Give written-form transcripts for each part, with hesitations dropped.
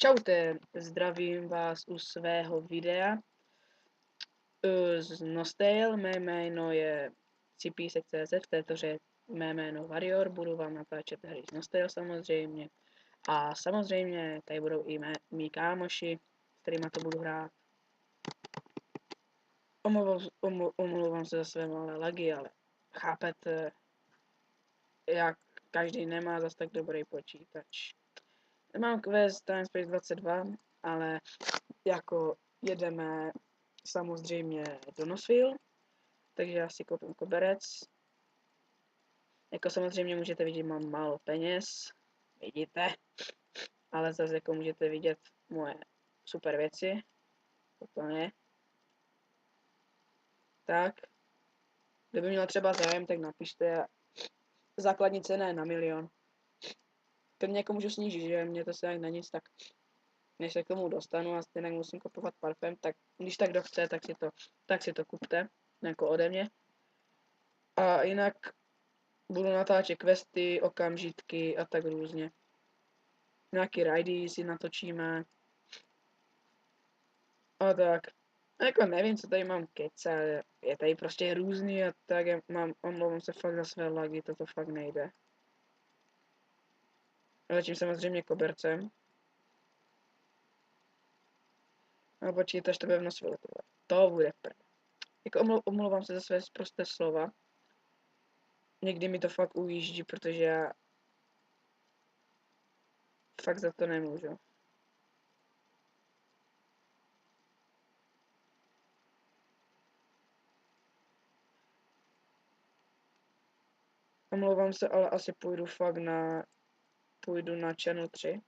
Čaute, zdravím vás u svého videa z Nostale. Mé jméno je cipísek.cz, v této hře mé jméno Warrior, budu vám natáčet hry z Nostale samozřejmě. A samozřejmě tady budou i mý kámoši, s kterýma to budu hrát. Omlouvám se za své malé lagy, ale chápete, jak každý nemá zas tak dobrý počítač. Mám quest Time Space 22, ale jako jedeme samozřejmě do Nosville, takže já si koupím koberec. Jako samozřejmě můžete vidět, mám málo peněz, vidíte, ale zase jako můžete vidět moje super věci, úplně. Tak, kdyby měl třeba zájem, tak napište, základní cena je na 1 000 000. Klidně jako můžu snížit, že mě to se jak na nic, tak než se k tomu dostanu a stejně musím kupovat parfém, tak když tak kdo chce, tak si to kupte, jako ode mě. A jinak budu natáčet questy, okamžitky a tak různě. Nějaký raidy si natočíme. A tak. A jako nevím, co tady mám keca, je tady prostě různý a tak omlouvám se fakt za své lagy, toto fakt nejde. Letím samozřejmě kobercem. A počítač to bude v Nosville. To bude prd. Jako omlouvám se za své prosté slova. Někdy mi to fakt ujíždí, protože já fakt za to nemůžu. Omlouvám se, ale asi půjdu na channel 3.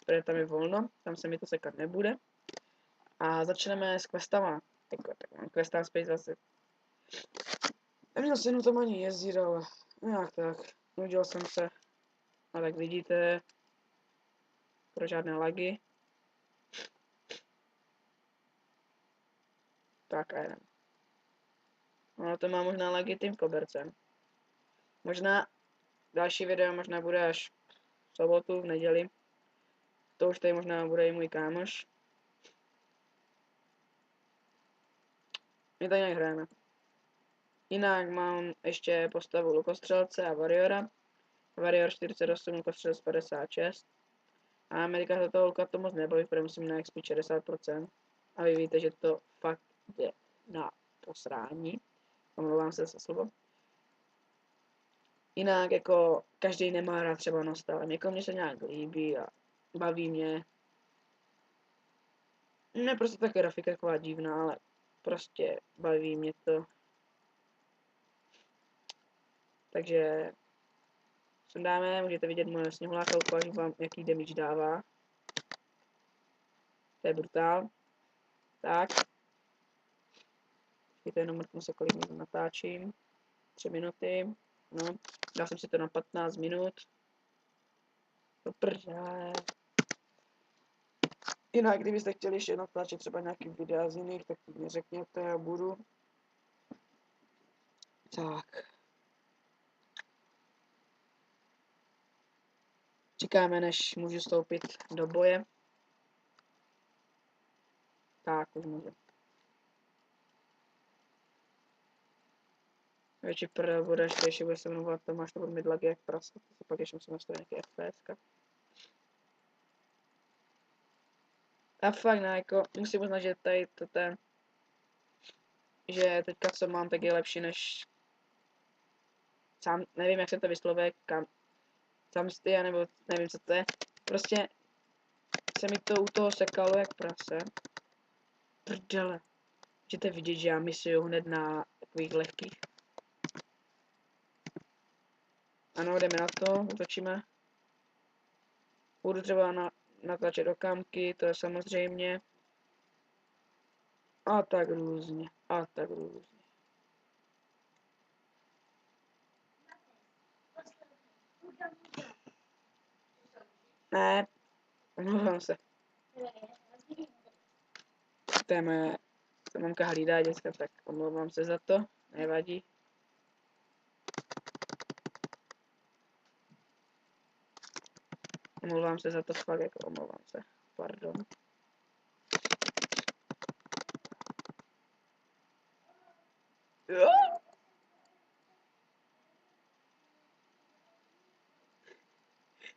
Protože tam je volno, tam se mi to sekat nebude. A začneme s questama. Tak mám quest Time Space 20. Neměl jsem tam ani jezdit, ale nějak tak. Nudil jsem se. A tak vidíte, pro žádné lagy. Tak a jdem. No to má možná lagy tím kobercem. Možná další video možná bude až v sobotu, v neděli. To už tady možná bude i můj kámoš. My tady nějak hrajeme. Jinak mám ještě postavu lukostřelce a Warriora. Warrior 48, lukostřelec 56. A Amerika za toho luka to moc nebaví, protože musím na XP 60%. A vy víte, že to fakt jde na posrání. Omlouvám se za slovo. Jinak jako každý nemá rád třeba Nostal. Někomu mě se nějak líbí a baví mě. Ne, prostě ta grafika taková divná, ale prostě baví mě to. Takže sundáme, můžete vidět moje sněhuláka, ukážu vám, jaký damage dává. To je brutál. Tak. Víte, jenom mrknu se, kolik minut natáčím. 3 minuty. No, dal jsem si to na 15 minut. To prdele. Jinak, kdybyste chtěli ještě natáčet třeba nějaký videa z jiných, tak mi řekněte, já budu. Tak. Čekáme, než můžu vstoupit do boje. Tak, už můžu. Větší prdel bude, ještě bude se mnou Tomáš, to bude mít lagy jak prasa. To pak ještě musím nastavit nějaký FPS. A fakt, no, jako, musím uznat, že tady to ten, že teďka co mám, tak je lepší než sám, nevím, jak se to vyslovuje, Samstia, nebo nevím, co to je. Prostě se mi to u toho sekalo jak prase. Prdele. Můžete vidět, že já misuju hned na takových lehkých. Ano, jdeme na to, utočíme. Budu třeba natáčet okamky, to je samozřejmě. A tak různě, a tak různě. Ne, omlouvám se. To je moje mamka hlídá děcka, tak omlouvám se za to, nevadí. Omlouvám se za to, fakt jako omlouvám se. Pardon. Jo?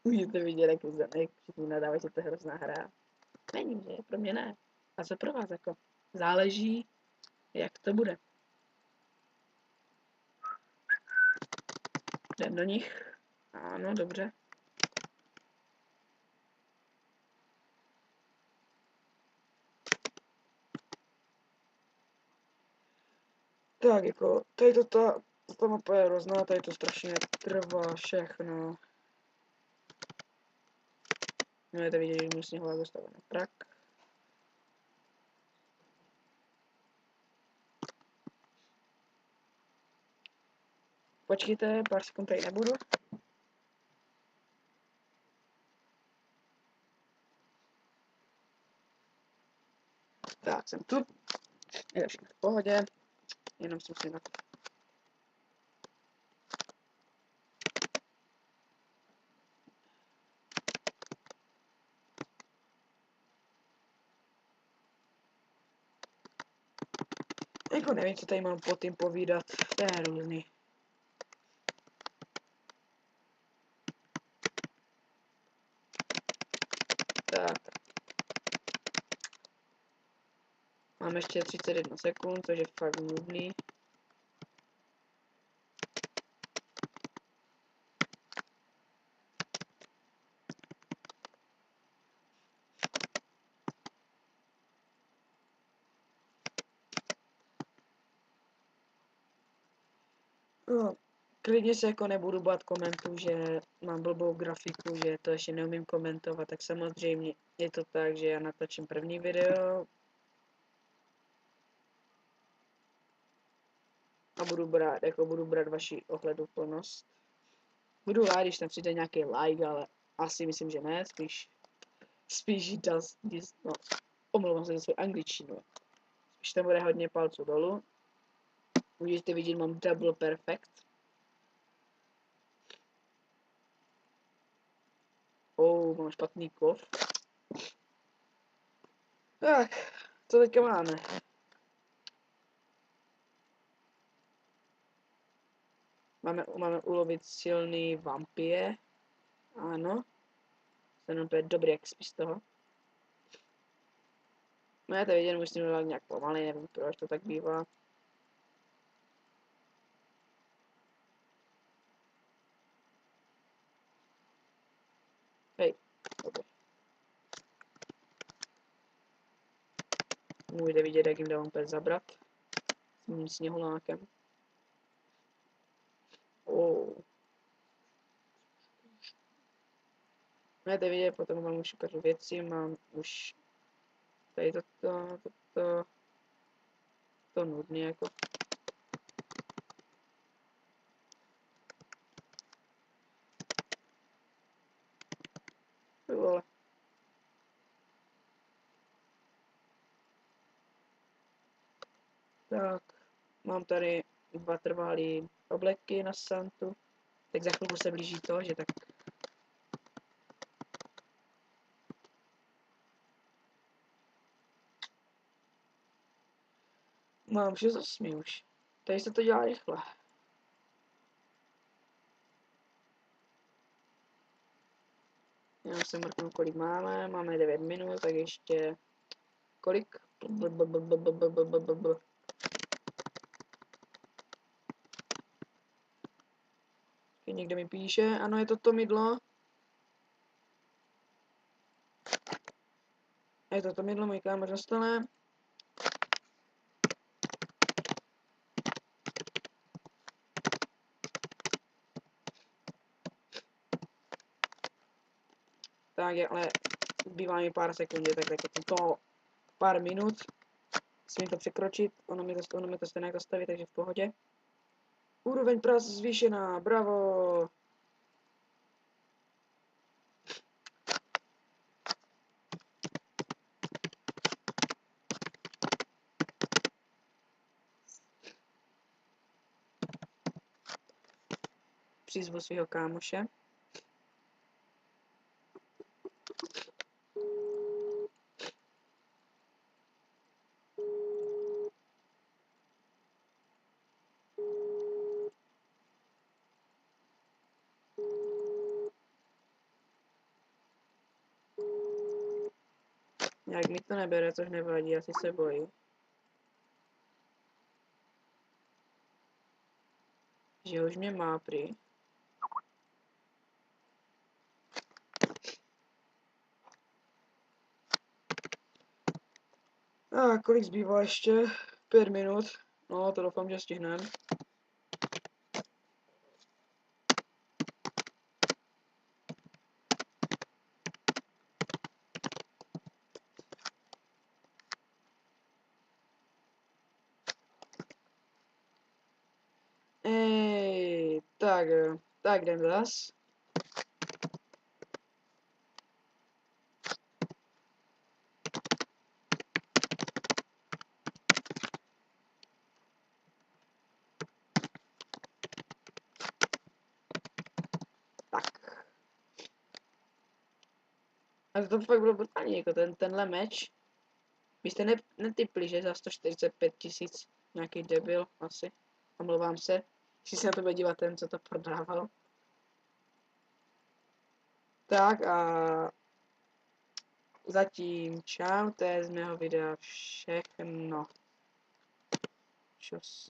Můžete vidět, jak všichni nadávají, že to je hrozná hra. Není, že? Pro mě ne. A co pro vás jako? Záleží, jak to bude. Jdem do nich. Ano, dobře. Tak jako, tady ta mapa je hrozná, tady to strašně trvá všechno. Můžete vidět, že mu sněhová dostavená prak. Počkejte, pár sekund tady nebudu. Tak, jsem tu. Je všechno v pohodě. Jenom jsem si na to. Jako nevím, co tady mám po tím povídat. To je různý. Tak. Mám ještě 31 sekund, což je fakt nudný. No, klidně se jako nebudu bát komentů, že mám blbou grafiku, že to ještě neumím komentovat, tak samozřejmě je to tak, že já natočím první video a budu brát vaši ohleduplnost. Budu rád, když tam přijde nějaký like, ale asi myslím, že ne, spíš no, omlouvám se za svou angličtinu. Spíš tam bude hodně palců dolů. Můžete vidět, mám double perfect. Mám špatný kov. Tak, co teďka máme? Máme ulovit silný vampír. Ano. Jsem úplně dobrý, jak spíš z toho. No já to vidět, musím dělat nějak pomalej, nevím proč to tak bývá. Hej, dobře. Můžete vidět, jak jim dávám úplně zabrat. S mým sněhulákem. Můžete vidět, potom mám už ukážu věci, mám už tady to nudný jako. Vole. Tak, mám tady 2 trvalý obleky na Santu. Tak za chvilku se blíží to, že tak. Mám 6-8 už. Tady se to dělá rychle. Já se mrknu, kolik máme. Máme 9 minut, tak ještě... Kolik? Někdo mi píše, ano, je to mydlo. Je to mydlo, můj kámoř na stole. Tak, ale zbývá mi pár sekund, tak jako to pár minut. Smím to překročit, ono mi to stejně zastaví, takže v pohodě. Úroveň práce zvýšená, bravo! Přizvu svého kámoše. Jak mi to nebere, což nevadí, asi se bojí. Že už mě má prý. A kolik zbývá ještě? 5 minut. No, to doufám, že stihneme. Tak jdem zas. Tak. A to fakt bylo brutální, jako tenhle meč. Byste netypli, že za 145 000 nějaký debil, asi. Omlouvám se. Když se na to bude dívat ten, co to prodával. Tak a zatím čau, to je z mého videa všechno. Čus.